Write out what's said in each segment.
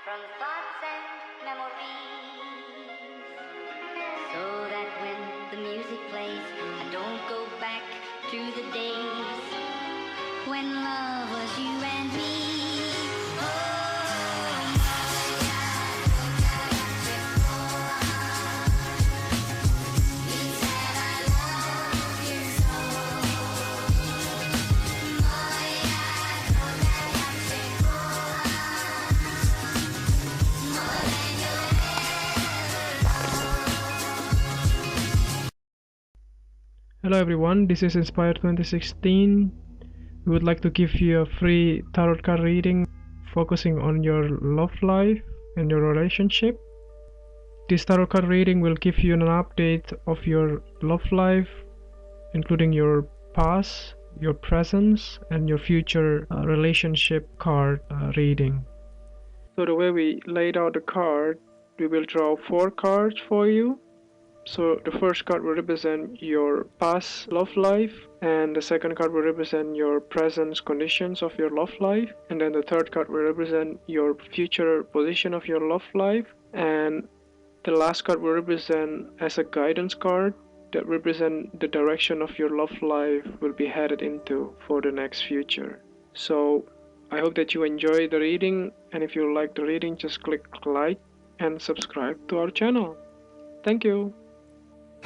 from thoughts and memories, so that when the music plays, I don't go back to the days when love was you and me. Hello everyone, this is Inspire 2016. We would like to give you a free tarot card reading focusing on your love life and your relationship. This tarot card reading will give you an update of your love life, including your past, your present, and your future relationship card reading. So the way we laid out the card, we will draw 4 cards for you. So the first card will represent your past love life, and the second card will represent your present conditions of your love life, and then the third card will represent your future position of your love life, and the last card will represent as a guidance card that represent the direction of your love life will be headed into for the next future. So I hope that you enjoy the reading, and if you like the reading, just click like and subscribe to our channel. Thank you.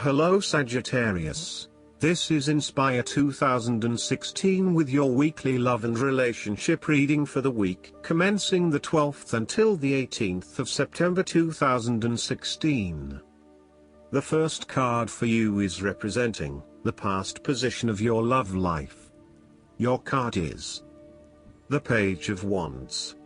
Hello Sagittarius. This is Inspire 2016 with your weekly love and relationship reading for the week commencing the 12th until the 18th of September 2016. The first card for you is representing the past position of your love life. Your card is the Page of Wands.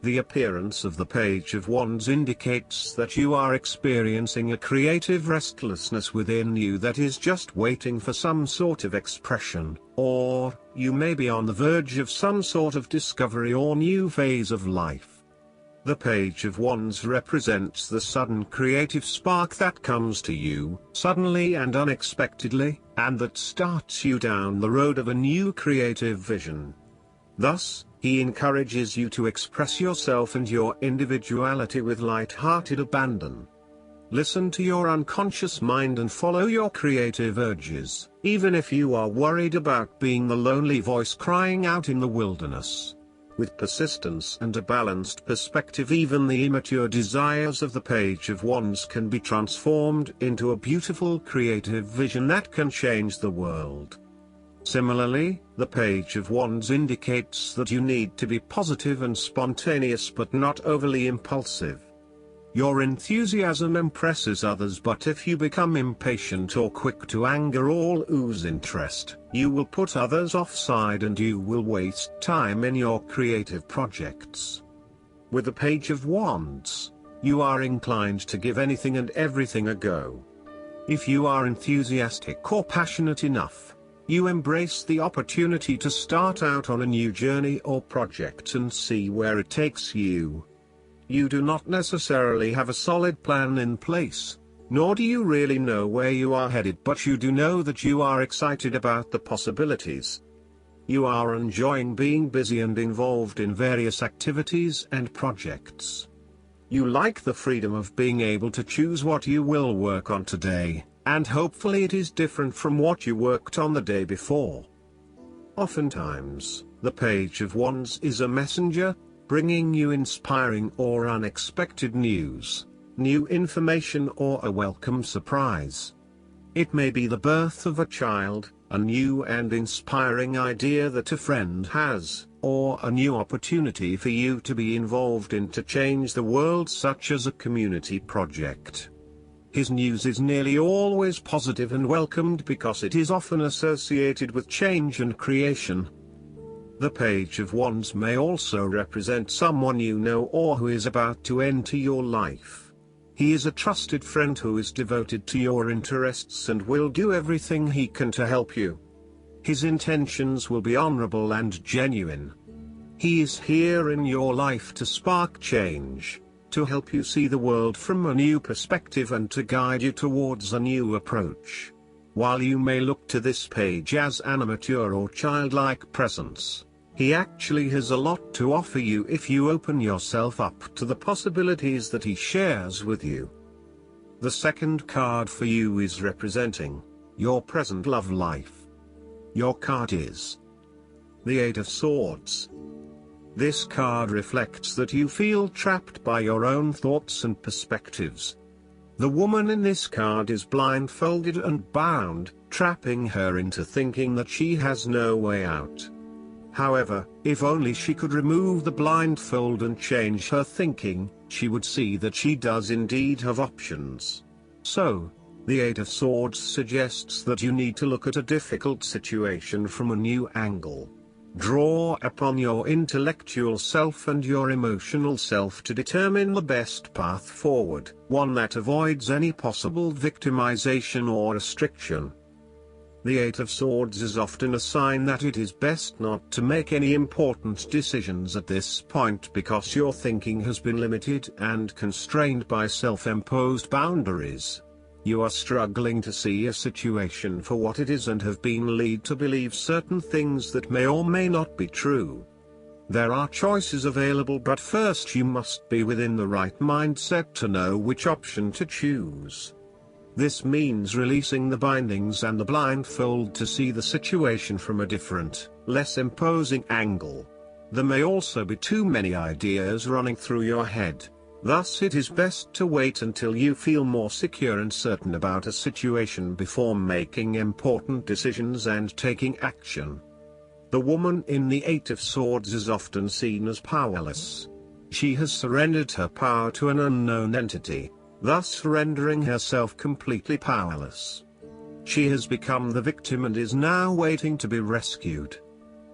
The appearance of the Page of Wands indicates that you are experiencing a creative restlessness within you that is just waiting for some sort of expression, or you may be on the verge of some sort of discovery or new phase of life. The Page of Wands represents the sudden creative spark that comes to you, suddenly and unexpectedly, and that starts you down the road of a new creative vision. Thus, he encourages you to express yourself and your individuality with light-hearted abandon. Listen to your unconscious mind and follow your creative urges, even if you are worried about being the lonely voice crying out in the wilderness. With persistence and a balanced perspective, even the immature desires of the Page of Wands can be transformed into a beautiful creative vision that can change the world. Similarly, the Page of Wands indicates that you need to be positive and spontaneous but not overly impulsive. Your enthusiasm impresses others, but if you become impatient or quick to anger or lose interest, you will put others offside and you will waste time in your creative projects. With the Page of Wands, you are inclined to give anything and everything a go. If you are enthusiastic or passionate enough, you embrace the opportunity to start out on a new journey or project and see where it takes you. You do not necessarily have a solid plan in place, nor do you really know where you are headed, but you do know that you are excited about the possibilities. You are enjoying being busy and involved in various activities and projects. You like the freedom of being able to choose what you will work on today, and hopefully it is different from what you worked on the day before. Oftentimes, the Page of Wands is a messenger, bringing you inspiring or unexpected news, new information, or a welcome surprise. It may be the birth of a child, a new and inspiring idea that a friend has, or a new opportunity for you to be involved in to change the world, such as a community project. His news is nearly always positive and welcomed because it is often associated with change and creation. The Page of Wands may also represent someone you know or who is about to enter your life. He is a trusted friend who is devoted to your interests and will do everything he can to help you. His intentions will be honorable and genuine. He is here in your life to spark change, to help you see the world from a new perspective and to guide you towards a new approach. While you may look to this page as an immature or childlike presence, He actually has a lot to offer you if you open yourself up to the possibilities that he shares with you. The second card for you is representing your present love life. Your card is the Eight of Swords. This card reflects that you feel trapped by your own thoughts and perspectives. The woman in this card is blindfolded and bound, trapping her into thinking that she has no way out. However, if only she could remove the blindfold and change her thinking, she would see that she does indeed have options. So, the Eight of Swords suggests that you need to look at a difficult situation from a new angle. Draw upon your intellectual self and your emotional self to determine the best path forward, one that avoids any possible victimization or restriction. The Eight of Swords is often a sign that it is best not to make any important decisions at this point because your thinking has been limited and constrained by self-imposed boundaries. You are struggling to see a situation for what it is and have been led to believe certain things that may or may not be true. There are choices available, but first you must be within the right mindset to know which option to choose. This means releasing the bindings and the blindfold to see the situation from a different, less imposing angle. There may also be too many ideas running through your head. Thus it is best to wait until you feel more secure and certain about a situation before making important decisions and taking action. The woman in the Eight of Swords is often seen as powerless. She has surrendered her power to an unknown entity, thus rendering herself completely powerless. She has become the victim and is now waiting to be rescued.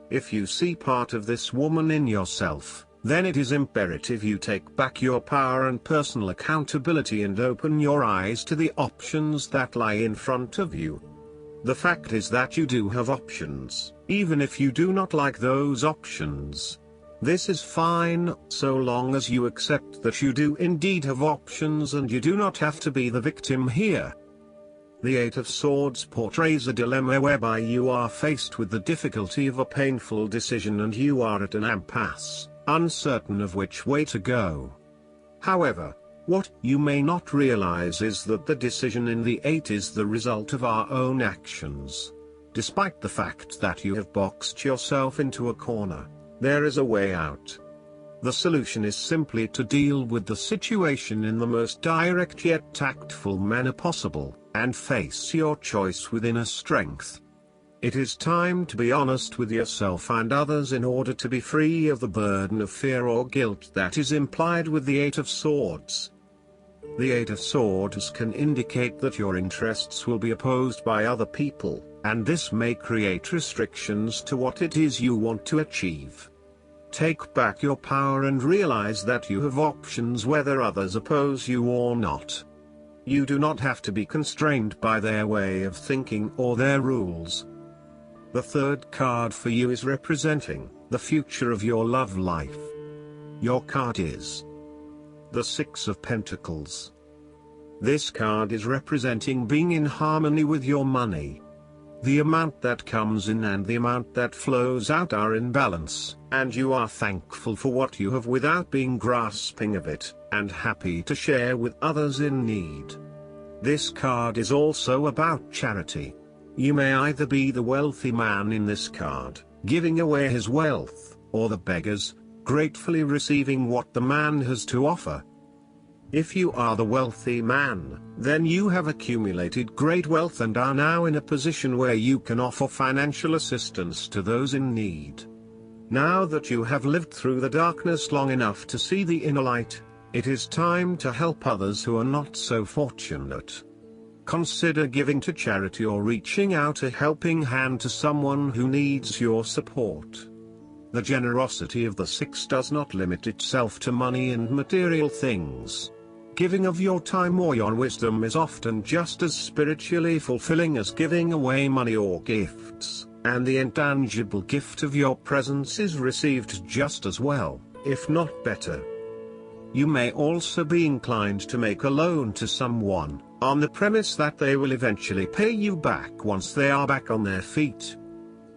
If you see part of this woman in yourself, then it is imperative you take back your power and personal accountability and open your eyes to the options that lie in front of you. The fact is that you do have options, even if you do not like those options. This is fine, so long as you accept that you do indeed have options and you do not have to be the victim here. The Eight of Swords portrays a dilemma whereby you are faced with the difficulty of a painful decision and you are at an impasse, uncertain of which way to go. However, what you may not realize is that the decision in the Eight is the result of our own actions. Despite the fact that you have boxed yourself into a corner, there is a way out. The solution is simply to deal with the situation in the most direct yet tactful manner possible, and face your choice with inner strength. It is time to be honest with yourself and others in order to be free of the burden of fear or guilt that is implied with the Eight of Swords. The Eight of Swords can indicate that your interests will be opposed by other people, and this may create restrictions to what it is you want to achieve. Take back your power and realize that you have options whether others oppose you or not. You do not have to be constrained by their way of thinking or their rules. The third card for you is representing the future of your love life. Your card is the Six of Pentacles. This card is representing being in harmony with your money. The amount that comes in and the amount that flows out are in balance, and you are thankful for what you have without being grasping of it, and happy to share with others in need. This card is also about charity. You may either be the wealthy man in this card, giving away his wealth, or the beggars, gratefully receiving what the man has to offer. If you are the wealthy man, then you have accumulated great wealth and are now in a position where you can offer financial assistance to those in need. Now that you have lived through the darkness long enough to see the inner light, it is time to help others who are not so fortunate. Consider giving to charity or reaching out a helping hand to someone who needs your support. The generosity of the Six does not limit itself to money and material things. Giving of your time or your wisdom is often just as spiritually fulfilling as giving away money or gifts, and the intangible gift of your presence is received just as well, if not better. You may also be inclined to make a loan to someone, on the premise that they will eventually pay you back once they are back on their feet.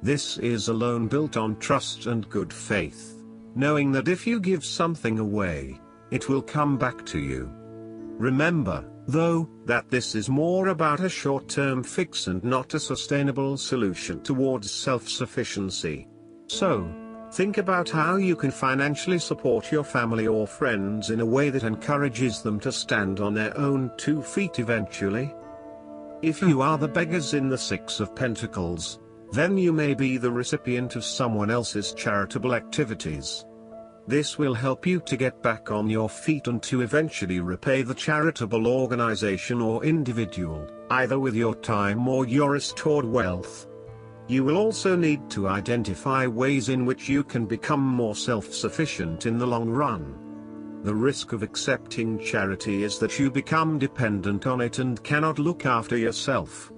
This is a loan built on trust and good faith, knowing that if you give something away, it will come back to you. Remember, though, that this is more about a short-term fix and not a sustainable solution towards self-sufficiency. So, think about how you can financially support your family or friends in a way that encourages them to stand on their own 2 feet eventually. If you are the beggars in the Six of Pentacles, then you may be the recipient of someone else's charitable activities. This will help you to get back on your feet and to eventually repay the charitable organization or individual, either with your time or your restored wealth. You will also need to identify ways in which you can become more self-sufficient in the long run. The risk of accepting charity is that you become dependent on it and cannot look after yourself.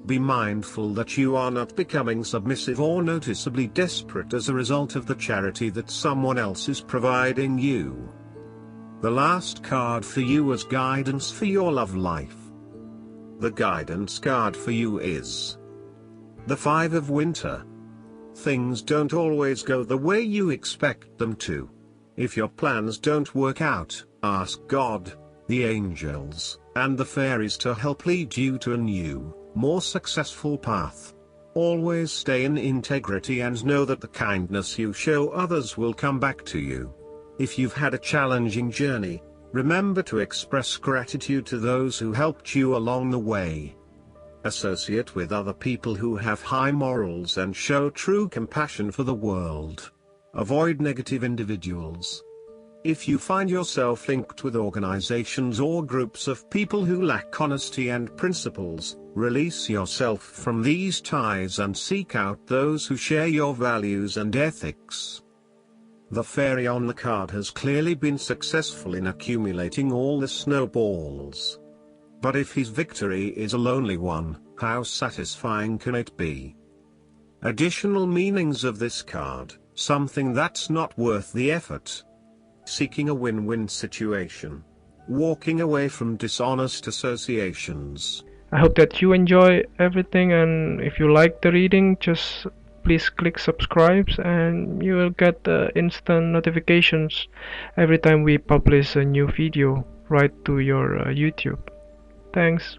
Be mindful that you are not becoming submissive or noticeably desperate as a result of the charity that someone else is providing you. The last card for you as guidance for your love life. The guidance card for you is the Five of Winter. Things don't always go the way you expect them to. If your plans don't work out, ask God, the angels, and the fairies to help lead you to a new, more successful path. Always stay in integrity and know that the kindness you show others will come back to you. If you've had a challenging journey, remember to express gratitude to those who helped you along the way. Associate with other people who have high morals and show true compassion for the world. Avoid negative individuals. If you find yourself linked with organizations or groups of people who lack honesty and principles, release yourself from these ties and seek out those who share your values and ethics. The fairy on the card has clearly been successful in accumulating all the snowballs. But if his victory is a lonely one, how satisfying can it be? Additional meanings of this card: something that's not worth the effort. Seeking a win-win situation. Walking away from dishonest associations. I hope that you enjoy everything, and if you like the reading, just please click subscribe and you will get the instant notifications every time we publish a new video right to your YouTube. Thanks.